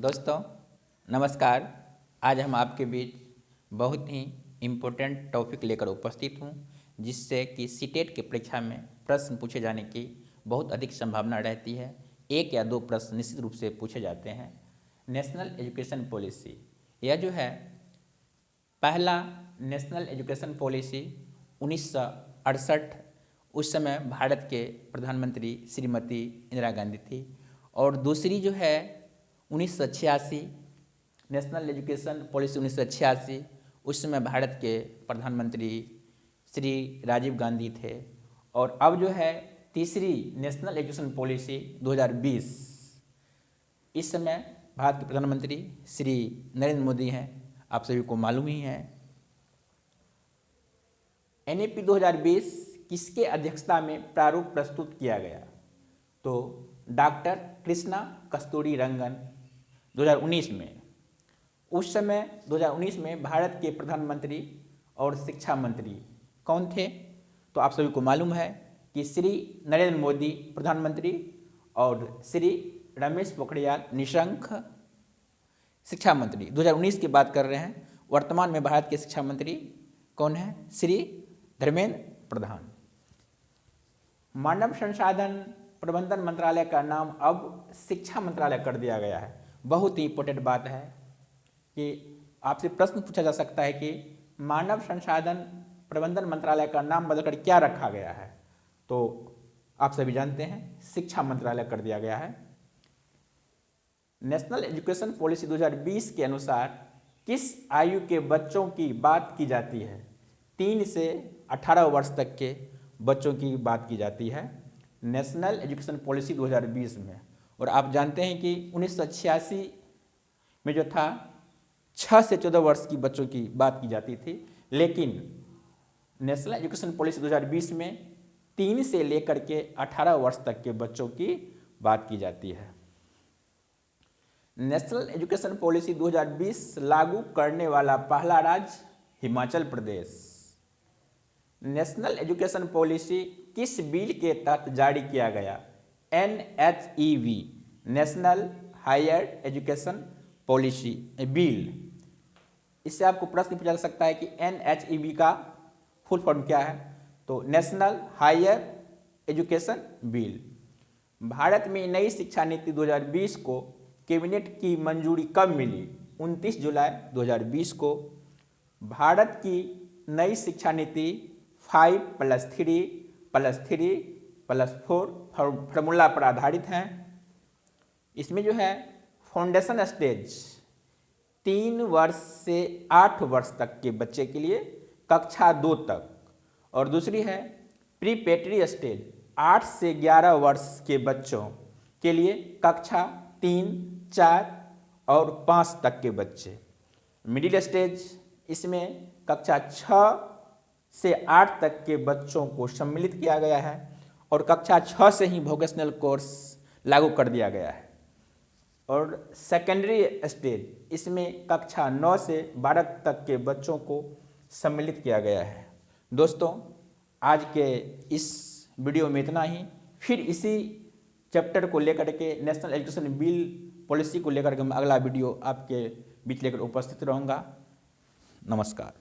दोस्तों नमस्कार। आज हम आपके बीच बहुत ही इम्पोर्टेंट टॉपिक लेकर उपस्थित हूँ, जिससे कि सीटेट की परीक्षा में प्रश्न पूछे जाने की बहुत अधिक संभावना रहती है। एक या दो प्रश्न निश्चित रूप से पूछे जाते हैं। नेशनल एजुकेशन पॉलिसी, यह जो है पहला नेशनल एजुकेशन पॉलिसी 1968, उस समय भारत के प्रधानमंत्री श्रीमती इंदिरा गांधी थी। और दूसरी जो है 1986 नेशनल एजुकेशन पॉलिसी 1986, उस समय भारत के प्रधानमंत्री श्री राजीव गांधी थे। और अब जो है तीसरी नेशनल एजुकेशन पॉलिसी 2020, इस समय भारत के प्रधानमंत्री श्री नरेंद्र मोदी हैं, आप सभी को मालूम ही है। एनईपी 2020 किसके अध्यक्षता में प्रारूप प्रस्तुत किया गया? तो डॉक्टर कृष्णा कस्तूरी रंगन 2019 में। उस समय 2019 में भारत के प्रधानमंत्री और शिक्षा मंत्री कौन थे? तो आप सभी को मालूम है कि श्री नरेंद्र मोदी प्रधानमंत्री और श्री रमेश पोखरियाल निशंक शिक्षा मंत्री। 2019 की बात कर रहे हैं। वर्तमान में भारत के शिक्षा मंत्री कौन है? श्री धर्मेंद्र प्रधान। मानव संसाधन प्रबंधन मंत्रालय का नाम अब शिक्षा मंत्रालय कर दिया गया है। बहुत ही इंपॉर्टेंट बात है कि आपसे प्रश्न पूछा जा सकता है कि मानव संसाधन प्रबंधन मंत्रालय का नाम बदलकर क्या रखा गया है? तो आप सभी जानते हैं, शिक्षा मंत्रालय कर दिया गया है। नेशनल एजुकेशन पॉलिसी 2020 के अनुसार किस आयु के बच्चों की बात की जाती है? 3 से 18 वर्ष तक के बच्चों की बात की जाती है नेशनल एजुकेशन पॉलिसी 2020 में। और आप जानते हैं कि 1986 में जो था 6 से 14 वर्ष की बच्चों की बात की जाती थी, लेकिन नेशनल एजुकेशन पॉलिसी 2020 में 3 से लेकर के 18 वर्ष तक के बच्चों की बात की जाती है। नेशनल एजुकेशन पॉलिसी 2020 लागू करने वाला पहला राज्य Himachal Pradesh. National education policy किस बिल के तहत जारी किया गया? NHEV, national higher education policy bill. इससे आपको प्रश्न पूछा जा सकता है कि NHEV का फुल फॉर्म क्या है? तो national higher education bill. Bharat में नई शिक्षा नीति 2020 को कैबिनेट की मंजूरी कब मिली? 29 जुलाई 2020 को। भारत की नई शिक्षा नीति 5+3+3+4 फार्मूला पर आधारित है। इसमें जो है फाउंडेशन स्टेज 3 वर्ष से 8 वर्ष तक के बच्चे के लिए कक्षा 2 तक, और दूसरी है प्रीपेटरी स्टेज 8 से 11 वर्ष के बच्चों के लिए कक्षा 3, 4 और 5 तक के बच्चे। मिडिल स्टेज, इसमें कक्षा 6 से 8 तक के बच्चों को सम्मिलित किया गया है, और कक्षा 6 से ही वोकेशनल कोर्स लागू कर दिया गया है। और सेकेंडरी स्टेज, इसमें कक्षा 9 से 12 तक के बच्चों को सम्मिलित किया गया है। दोस्तों, आज के इस वीडियो में इतना ही। फिर इसी चैप्टर को लेकर के, नेशनल एजुकेशन बिल पॉलिसी को लेकर के मैं अगला वीडियो आपके बीच लेकर उपस्थित रहूँगा। नमस्कार।